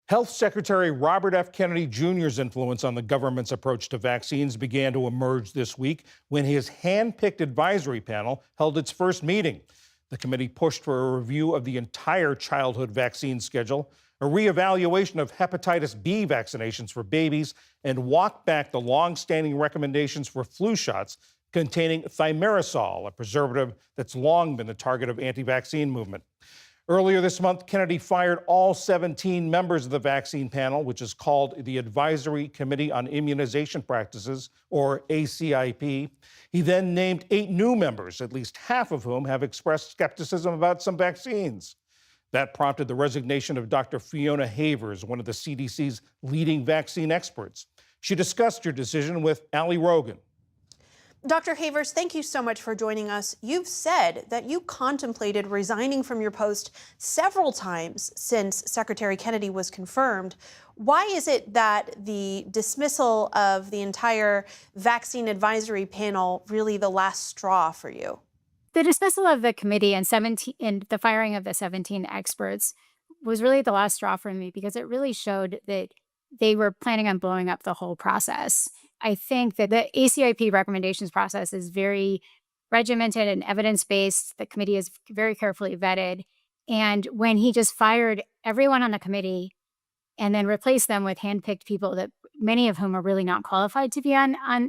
Health Secretary Robert F. Kennedy Jr.'s influence on the government's approach to vaccines began to emerge this week when his hand-picked advisory panel held its first meeting. The committee pushed for a review of the entire childhood vaccine schedule, a reevaluation of hepatitis B vaccinations for babies, and walked back the long-standing recommendations for flu shots containing thimerosal, a preservative that's long been the target of anti-vaccine movement. Earlier this month, Kennedy fired all 17 members of the vaccine panel, which is called the Advisory Committee on Immunization Practices, or ACIP. He then named 8 new members, at least half of whom have expressed skepticism about some vaccines. That prompted the resignation of Dr. Fiona Havers, one of the CDC's leading vaccine experts. She discussed her decision with Ali Rogan. Dr. Havers, thank you so much for joining us. You've said that you contemplated resigning from your post several times since Secretary Kennedy was confirmed. Why is it that the dismissal of the entire vaccine advisory panel really the last straw for you? The dismissal of the committee and the firing of the 17 experts was really the last straw for me because it really showed that they were planning on blowing up the whole process. I think that the ACIP recommendations process is very regimented and evidence-based. The committee is very carefully vetted. And when he just fired everyone on the committee and then replaced them with handpicked people that many of whom are really not qualified to be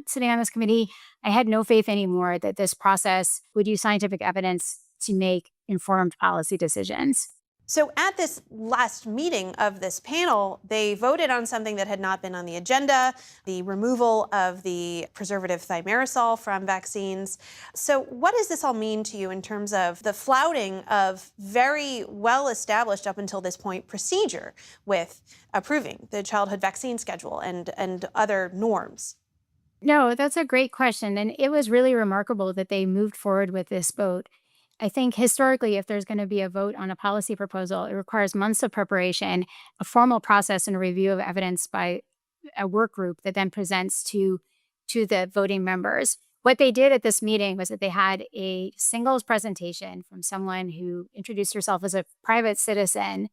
sitting on this committee, I had no faith anymore that this process would use scientific evidence to make informed policy decisions. So at this last meeting of this panel, they voted on something that had not been on the agenda, the removal of the preservative thimerosal from vaccines. So what does this all mean to you in terms of the flouting of very well-established up until this point procedure with approving the childhood vaccine schedule and other norms? No, that's a great question. And it was really remarkable that they moved forward with this vote. I think historically, if there's going to be a vote on a policy proposal, it requires months of preparation, a formal process and a review of evidence by a work group that then presents to the voting members. What they did at this meeting was that they had a singles presentation from someone who introduced herself as a private citizen,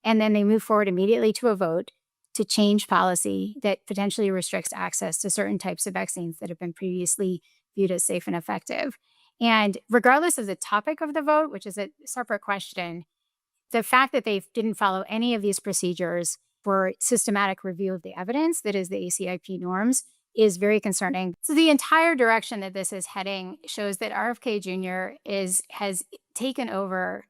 and then they moved forward immediately to a vote to change policy that potentially restricts access to certain types of vaccines that have been previously viewed as safe and effective. And regardless of the topic of the vote, which is a separate question, the fact that they didn't follow any of these procedures for systematic review of the evidence, that is the ACIP norms, is very concerning. So the entire direction that this is heading shows that RFK Jr. has taken over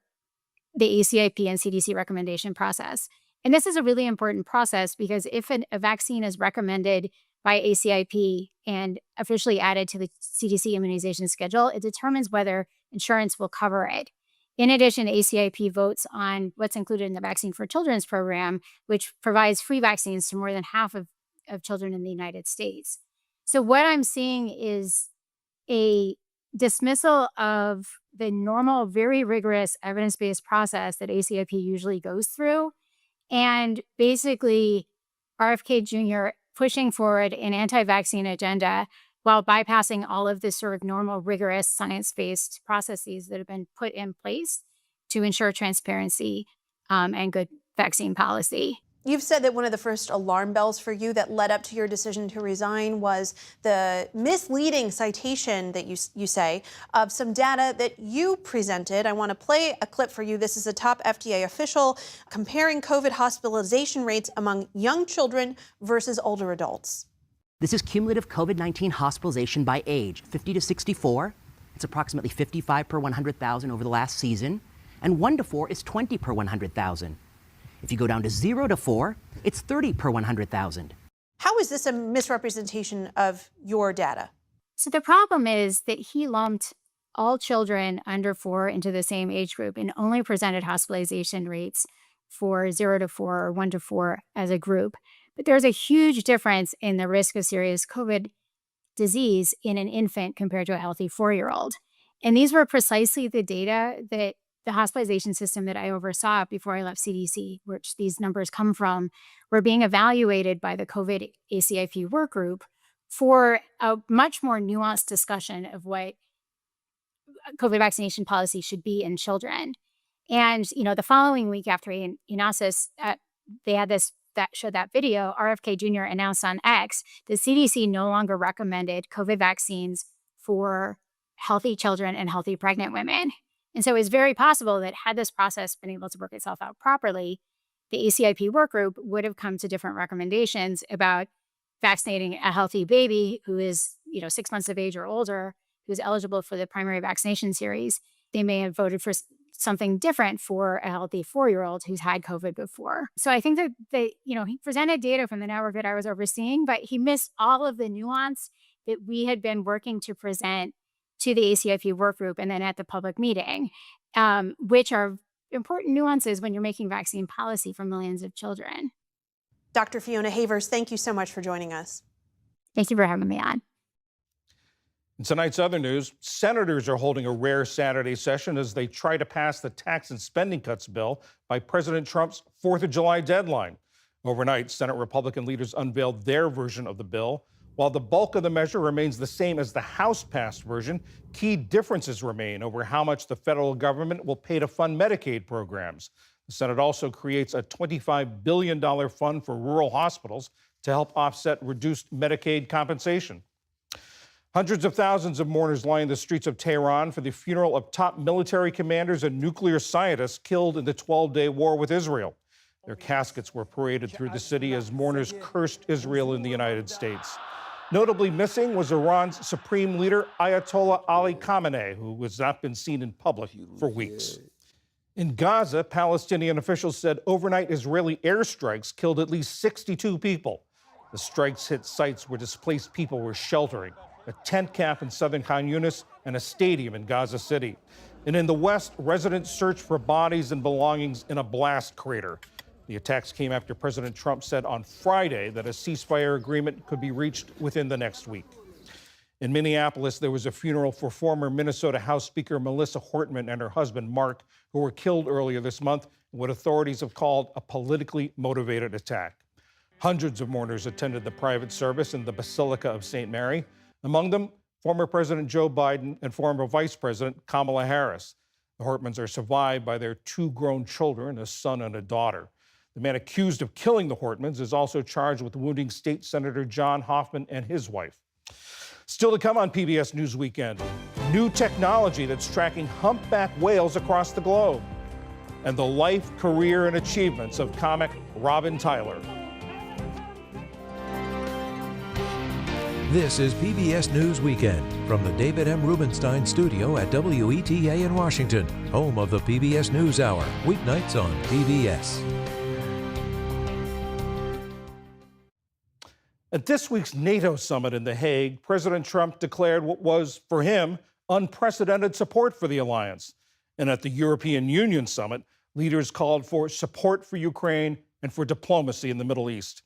the ACIP and CDC recommendation process. And this is a really important process because if a vaccine is recommended by ACIP and officially added to the CDC immunization schedule, it determines whether insurance will cover it. In addition, ACIP votes on what's included in the Vaccine for Children's program, which provides free vaccines to more than half of children in the United States. So what I'm seeing is a dismissal of the normal, very rigorous evidence-based process that ACIP usually goes through, and basically RFK Jr. pushing forward an anti-vaccine agenda while bypassing all of the sort of normal, rigorous, science-based processes that have been put in place to ensure transparency and good vaccine policy. You've said that one of the first alarm bells for you that led up to your decision to resign was the misleading citation that you say of some data that you presented. I want to play a clip for you. This is a top FDA official comparing COVID hospitalization rates among young children versus older adults. This is cumulative COVID-19 hospitalization by age, 50 to 64. It's approximately 55 per 100,000 over the last season. And 1 to 4 is 20 per 100,000. If you go down to 0 to 4, it's 30 per 100,000. How is this a misrepresentation of your data? So the problem is that he lumped all children under 4 into the same age group and only presented hospitalization rates for 0 to 4 or 1 to 4 as a group. But there's a huge difference in the risk of serious COVID disease in an infant compared to a healthy 4-year-old. And these were precisely the data that the hospitalization system that I oversaw before I left CDC, which these numbers come from, were being evaluated by the COVID ACIP work group for a much more nuanced discussion of what COVID vaccination policy should be in children. And, the following week after Anasis they had this that showed that video, RFK Jr. announced on X, the CDC no longer recommended COVID vaccines for healthy children and healthy pregnant women. And so it's very possible that had this process been able to work itself out properly, the ACIP work group would have come to different recommendations about vaccinating a healthy baby who is, 6 months of age or older, who's eligible for the primary vaccination series. They may have voted for something different for a healthy 4-year-old who's had COVID before. So I think that he presented data from the network that I was overseeing, but he missed all of the nuance that we had been working to present to the ACIP work group and then at the public meeting, which are important nuances when you're making vaccine policy for millions of children. Dr. Fiona Havers, thank you so much for joining us. Thank you for having me on. In tonight's other news, senators are holding a rare Saturday session as they try to pass the tax and spending cuts bill by President Trump's 4th of July deadline. Overnight, Senate Republican leaders unveiled their version of the bill. While the bulk of the measure remains the same as the House-passed version, key differences remain over how much the federal government will pay to fund Medicaid programs. The Senate also creates a $25 billion fund for rural hospitals to help offset reduced Medicaid compensation. Hundreds of thousands of mourners line the streets of Tehran for the funeral of top military commanders and nuclear scientists killed in the 12-day war with Israel. Their caskets were paraded through the city as mourners cursed Israel and the United States. Notably missing was Iran's supreme leader, Ayatollah Ali Khamenei, who has not been seen in public for weeks. In Gaza, Palestinian officials said overnight Israeli airstrikes killed at least 62 people. The strikes hit sites where displaced people were sheltering, a tent camp in southern Khan Yunis, and a stadium in Gaza City. And in the West, residents searched for bodies and belongings in a blast crater. The attacks came after President Trump said on Friday that a ceasefire agreement could be reached within the next week. In Minneapolis, there was a funeral for former Minnesota House Speaker Melissa Hortman and her husband, Mark, who were killed earlier this month in what authorities have called a politically motivated attack. Hundreds of mourners attended the private service in the Basilica of St. Mary. Among them, former President Joe Biden and former Vice President Kamala Harris. The Hortmans are survived by their 2 grown children, a son and a daughter. The man accused of killing the Hortmans is also charged with wounding State Senator John Hoffman and his wife. Still to come on PBS News Weekend, new technology that's tracking humpback whales across the globe, and the life, career, and achievements of comic Robin Tyler. This is PBS News Weekend from the David M. Rubenstein studio at WETA in Washington, home of the PBS NewsHour, weeknights on PBS. At this week's NATO summit in The Hague, President Trump declared what was, for him, unprecedented support for the alliance. And at the European Union summit, leaders called for support for Ukraine and for diplomacy in the Middle East.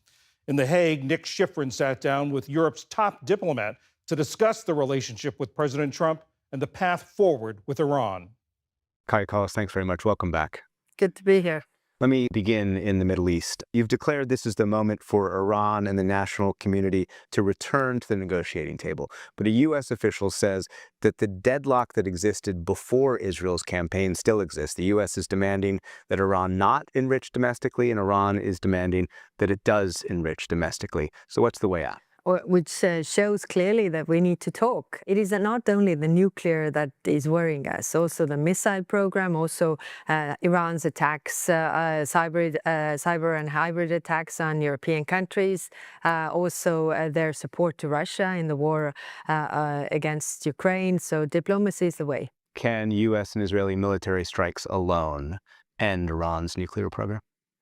In The Hague, Nick Schifrin sat down with Europe's top diplomat to discuss the relationship with President Trump and the path forward with Iran. Kai Collis, thanks very much. Welcome back. Good to be here. Let me begin in the Middle East. You've declared this is the moment for Iran and the national community to return to the negotiating table. But a U.S. official says that the deadlock that existed before Israel's campaign still exists. The U.S. is demanding that Iran not enrich domestically, and Iran is demanding that it does enrich domestically. So what's the way out? Which shows clearly that we need to talk. It is not only the nuclear that is worrying us, also the missile program, also Iran's attacks, cyber and hybrid attacks on European countries, also their support to Russia in the war against Ukraine. So diplomacy is the way. Can U.S. and Israeli military strikes alone end Iran's nuclear program?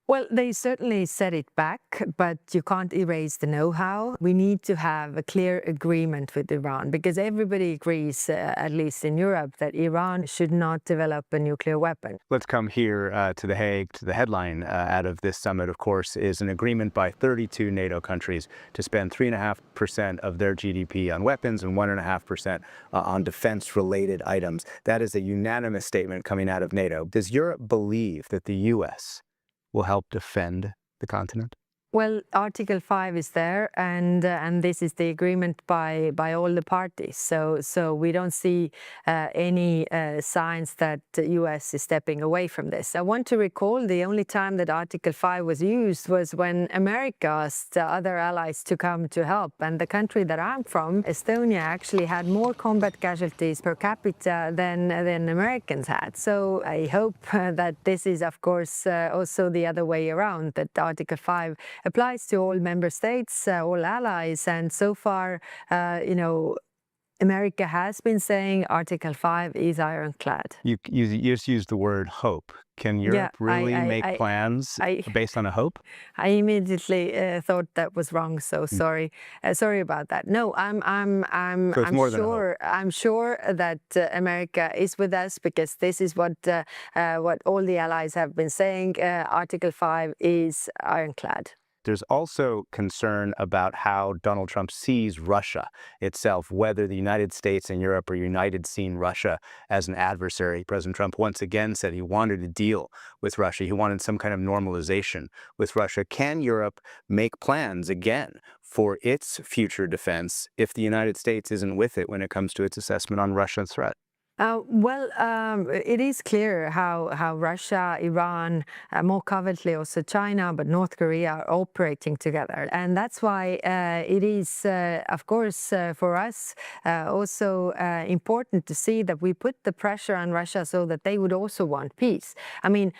Well, they certainly set it back, but you can't erase the know-how. We need to have a clear agreement with Iran because everybody agrees, at least in Europe, that Iran should not develop a nuclear weapon. Let's come here to The Hague. To the headline out of this summit, of course, is an agreement by 32 NATO countries to spend 3.5% of their GDP on weapons and 1.5% on defense-related items. That is a unanimous statement coming out of NATO. Does Europe believe that the U.S. will help defend the continent? Well, Article 5 is there, and this is the agreement by all the parties. So we don't see any signs that the U.S. is stepping away from this. I want to recall the only time that Article 5 was used was when America asked other allies to come to help. And the country that I'm from, Estonia, actually had more combat casualties per capita than Americans had. So I hope that this is, of course, also the other way around, that Article 5 applies to all member states, all allies, and so far, America has been saying Article 5 is ironclad. You just used the word hope. Can Europe really make plans based on a hope? I immediately thought that was wrong, so sorry. Sorry about that. No, I'm sure that America is with us, because this is what all the allies have been saying. Article 5 is ironclad. There's also concern about how Donald Trump sees Russia itself, whether the United States and Europe are united seeing Russia as an adversary. President Trump once again said he wanted a deal with Russia. He wanted some kind of normalization with Russia. Can Europe make plans again for its future defense if the United States isn't with it when it comes to its assessment on Russia's threat? It is clear how Russia, Iran, more covertly also China, but North Korea are operating together. And that's why it is, of course, for us also important to see that we put the pressure on Russia so that they would also want peace. I mean,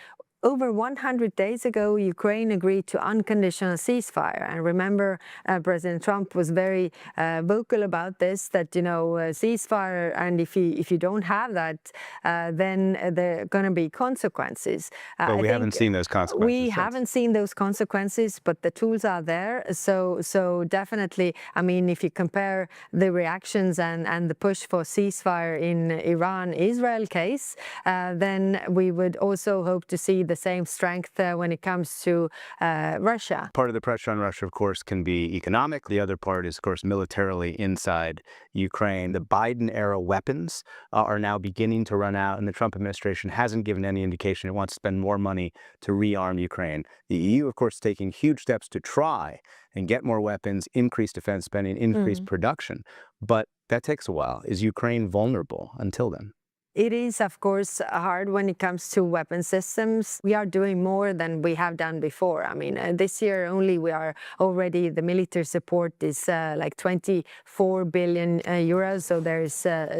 over 100 days ago, Ukraine agreed to unconditional ceasefire. And remember, President Trump was very vocal about this, that, ceasefire, and if you don't have that, then there are going to be consequences. But we haven't seen those consequences. We haven't seen those consequences, but the tools are there. So definitely, I mean, if you compare the reactions and the push for ceasefire in Iran-Israel case, then we would also hope to see the same strength when it comes to Russia. Part of the pressure on Russia, of course, can be economic. The other part is, of course, militarily inside Ukraine. The Biden-era weapons are now beginning to run out, and the Trump administration hasn't given any indication it wants to spend more money to rearm Ukraine. The EU, of course, taking huge steps to try and get more weapons, increase defense spending, increase production. But that takes a while. Is Ukraine vulnerable until then? It is, of course, hard when it comes to weapon systems. We are doing more than we have done before. I mean, this year only we are already, the military support is like 24 billion euros, so there is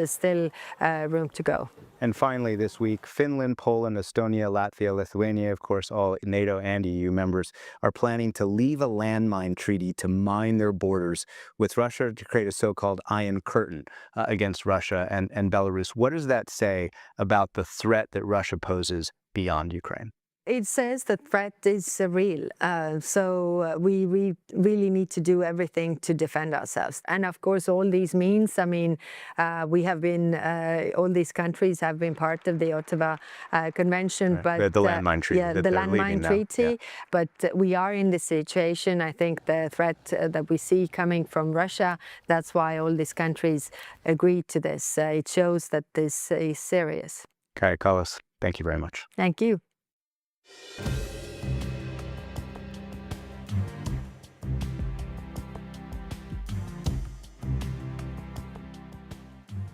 still room to go. And finally, this week, Finland, Poland, Estonia, Latvia, Lithuania, of course, all NATO and EU members, are planning to leave a landmine treaty to mine their borders with Russia to create a so-called Iron Curtain against Russia and Belarus. What does that say about the threat that Russia poses beyond Ukraine? It says the threat is real, so we really need to do everything to defend ourselves. And of course, all these means, I mean, we have been, all these countries have been part of the Ottawa Convention, but the landmine treaty. Yeah, the landmine treaty. Yeah. But we are in this situation. I think the threat that we see coming from Russia, that's why all these countries agreed to this. It shows that this is serious. Kaja Kallas, thank you very much. Thank you.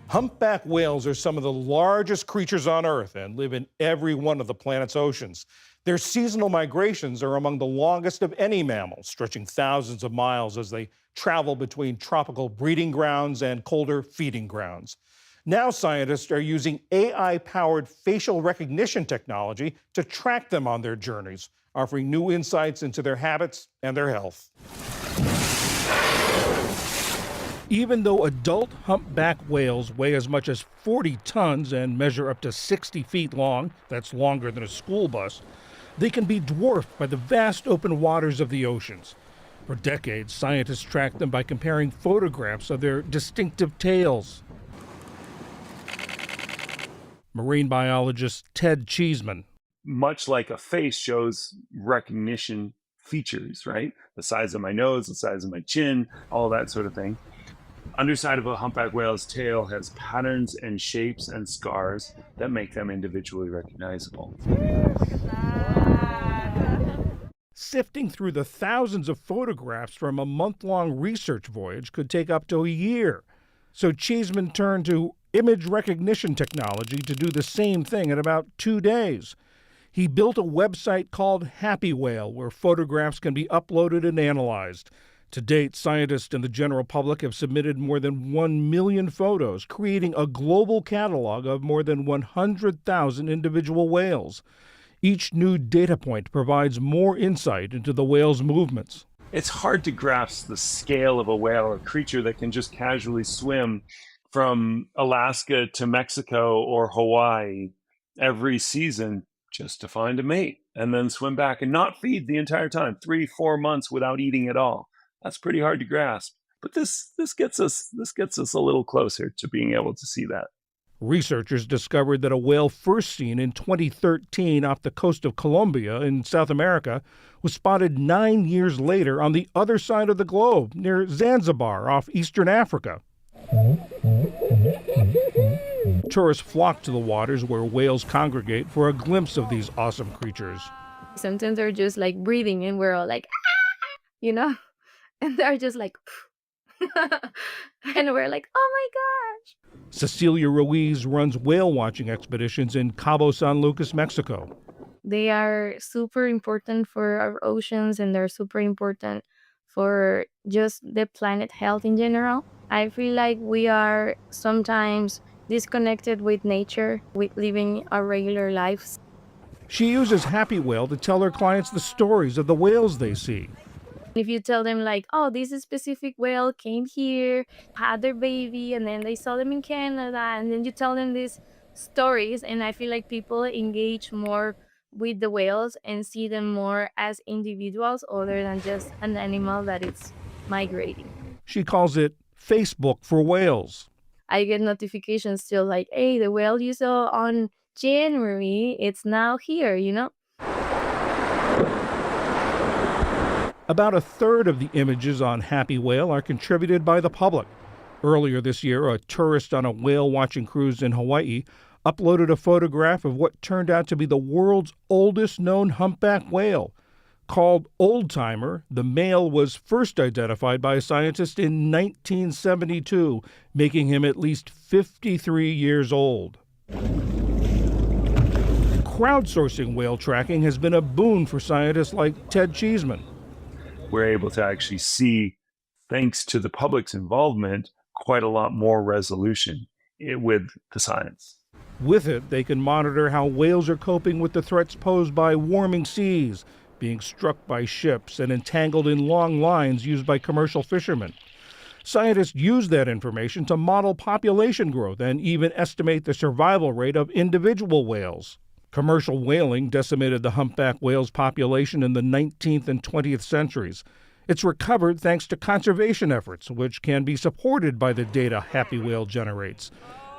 Humpback whales are some of the largest creatures on Earth and live in every one of the planet's oceans. Their seasonal migrations are among the longest of any mammal, stretching thousands of miles as they travel between tropical breeding grounds and colder feeding grounds. Now scientists are using AI-powered facial recognition technology to track them on their journeys, offering new insights into their habits and their health. Even though adult humpback whales weigh as much as 40 tons and measure up to 60 feet long, that's longer than a school bus, they can be dwarfed by the vast open waters of the oceans. For decades, scientists tracked them by comparing photographs of their distinctive tails. Marine biologist Ted Cheeseman. Much like a face shows recognition features, right? The size of my nose, the size of my chin, all that sort of thing. Underside of a humpback whale's tail has patterns and shapes and scars that make them individually recognizable. Sifting through the thousands of photographs from a month-long research voyage could take up to a year. So Cheeseman turned to image recognition technology to do the same thing in about 2 days. He built a website called Happy Whale, where photographs can be uploaded and analyzed. To date, scientists and the general public have submitted more than 1 million photos, creating a global catalog of more than 100,000 individual whales. Each new data point provides more insight into the whale's movements. It's hard to grasp the scale of a whale, a creature that can just casually swim from Alaska to Mexico or Hawaii every season just to find a mate and then swim back and not feed the entire time, 3-4 months without eating at all. That's pretty hard to grasp. But this gets us a little closer to being able to see that. Researchers discovered that a whale first seen in 2013 off the coast of Colombia in South America was spotted 9 years later on the other side of the globe, near Zanzibar off eastern Africa. Tourists flock to the waters where whales congregate for a glimpse of these awesome creatures. Sometimes they're just like breathing and we're all like, ah! You know? And they're just like, and we're like, oh my gosh. Cecilia Ruiz runs whale watching expeditions in Cabo San Lucas, Mexico. They are super important for our oceans and they're super important for just the planet health in general. I feel like we are sometimes disconnected with nature, with living our regular lives. She uses Happy Whale to tell her clients the stories of the whales they see. If you tell them like, oh, this specific whale came here, had their baby, and then they saw them in Canada, and then you tell them these stories, and I feel like people engage more with the whales and see them more as individuals other than just an animal that is migrating. She calls it Facebook for whales. I get notifications still like, hey, the whale you saw on January, it's now here, you know? About a third of the images on Happy Whale are contributed by the public. Earlier this year, a tourist on a whale-watching cruise in Hawaii uploaded a photograph of what turned out to be the world's oldest known humpback whale. Called Old Timer, the male was first identified by a scientist in 1972, making him at least 53 years old. Crowdsourcing whale tracking has been a boon for scientists like Ted Cheeseman. We're able to actually see, thanks to the public's involvement, quite a lot more resolution with the science. With it, they can monitor how whales are coping with the threats posed by warming seas, being struck by ships, and entangled in long lines used by commercial fishermen. Scientists use that information to model population growth and even estimate the survival rate of individual whales. Commercial whaling decimated the humpback whale's population in the 19th and 20th centuries. It's recovered thanks to conservation efforts, which can be supported by the data Happy Whale generates.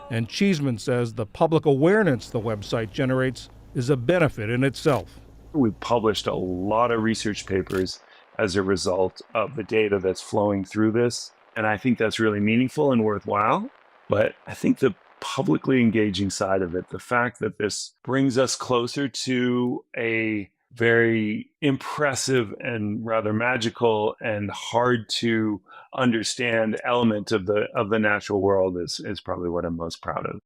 And Cheeseman says the public awareness the website generates is a benefit in itself. We've published a lot of research papers as a result of the data that's flowing through this. And I think that's really meaningful and worthwhile. But I think the publicly engaging side of it, the fact that this brings us closer to a very impressive and rather magical and hard to understand element of the natural world is probably what I'm most proud of.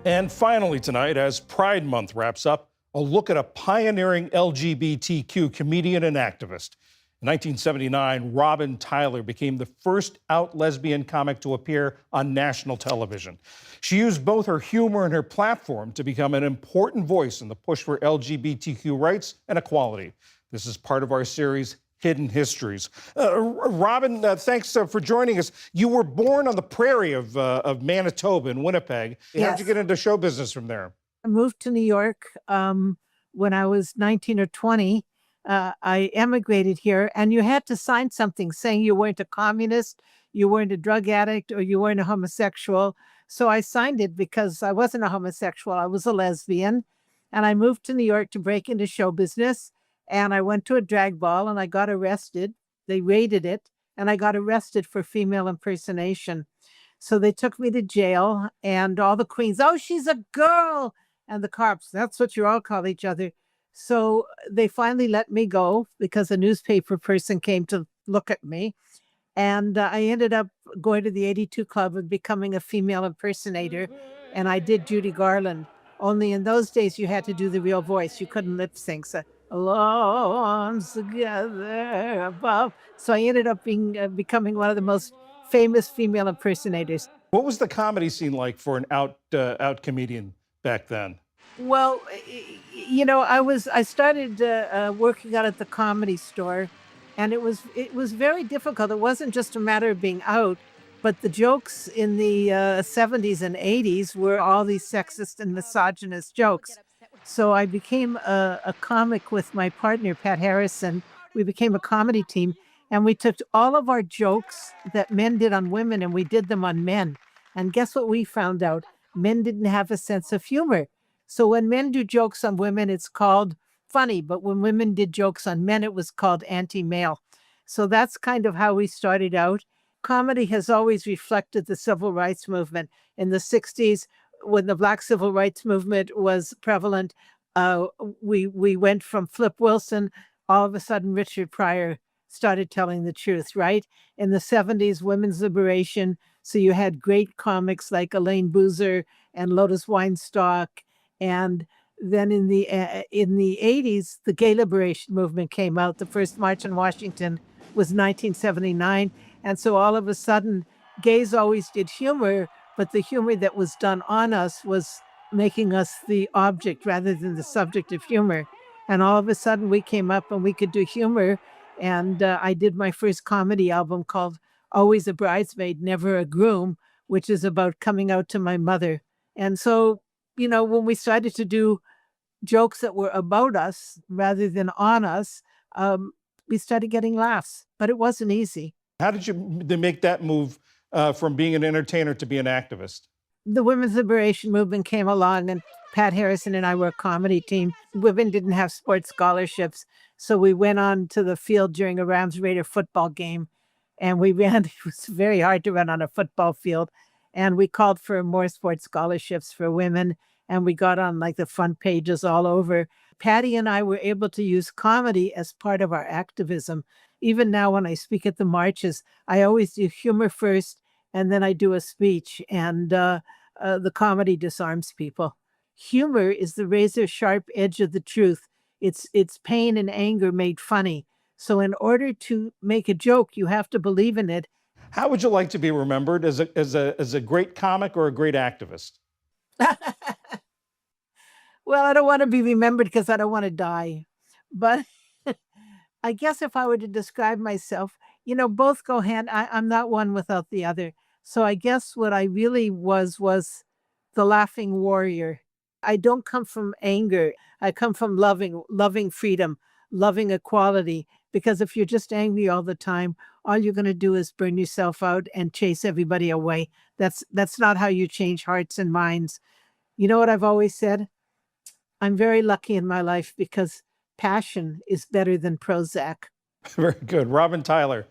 And finally tonight, as Pride Month wraps up, a look at a pioneering LGBTQ comedian and activist. In 1979, Robin Tyler became the first out lesbian comic to appear on national television. She used both her humor and her platform to become an important voice in the push for LGBTQ rights and equality. This is part of our series, Hidden Histories. Robin, thanks for joining us. You were born on the prairie of Manitoba in Winnipeg. Yes. How'd you get into show business from there? I moved to New York when I was 19 or 20. I emigrated here, and you had to sign something saying you weren't a communist, you weren't a drug addict, or you weren't a homosexual. So I signed it because I wasn't a homosexual. I was a lesbian. And I moved to New York to break into show business. And I went to a drag ball, and I got arrested. They raided it, and I got arrested for female impersonation. So they took me to jail, and all the queens, oh, she's a girl. And the cops, that's what you all call each other. So they finally let me go because a newspaper person came to look at me. And I ended up going to the 82 Club and becoming a female impersonator. And I did Judy Garland. Only in those days, you had to do the real voice. You couldn't lip sync. So, alone together above. So I ended up becoming one of the most famous female impersonators. What was the comedy scene like for an out comedian back then? Well, I started working out at the Comedy Store, and it was very difficult. It wasn't just a matter of being out, but the jokes in the 70s and 80s were all these sexist and misogynist jokes. So I became a comic with my partner, Pat Harrison. We became a comedy team, and we took all of our jokes that men did on women, and we did them on men. And guess what we found out? Men didn't have a sense of humor. So when men do jokes on women, it's called funny. But when women did jokes on men, it was called anti-male. So that's kind of how we started out. Comedy has always reflected the civil rights movement. In the 60s, when the Black civil rights movement was prevalent, we went from Flip Wilson, all of a sudden Richard Pryor started telling the truth, right? In the 70s, women's liberation. So you had great comics like Elaine Boozer and Lotus Weinstock. And then in the 80s, the gay liberation movement came out. The first march in Washington was 1979. And so all of a sudden, gays always did humor, but the humor that was done on us was making us the object rather than the subject of humor. And all of a sudden, we came up and we could do humor. And I did my first comedy album called Always a Bridesmaid, Never a Groom, which is about coming out to my mother. And so, when we started to do jokes that were about us rather than on us, we started getting laughs, but it wasn't easy. How did you make that move from being an entertainer to be an activist? The women's liberation movement came along, and Pat Harrison and I were a comedy team. Women didn't have sports scholarships, so we went on to the field during a Rams Raider football game, and we ran. It was very hard to run on a football field, and we called for more sports scholarships for women, and we got on like the front pages all over. Patty and I were able to use comedy as part of our activism. Even now, when I speak at the marches, I always do humor first, and then I do a speech, and the comedy disarms people. Humor is the razor-sharp edge of the truth. It's pain and anger made funny. So in order to make a joke, you have to believe in it. How would you like to be remembered, as a great comic or a great activist? Well, I don't want to be remembered because I don't want to die. But I guess if I were to describe myself, both go hand. I'm not one without the other. So I guess what I really was the laughing warrior. I don't come from anger. I come from loving freedom, loving equality. Because if you're just angry all the time, all you're going to do is burn yourself out and chase everybody away. That's not how you change hearts and minds. You know what I've always said? I'm very lucky in my life because passion is better than Prozac. Very good. Robin Tyler,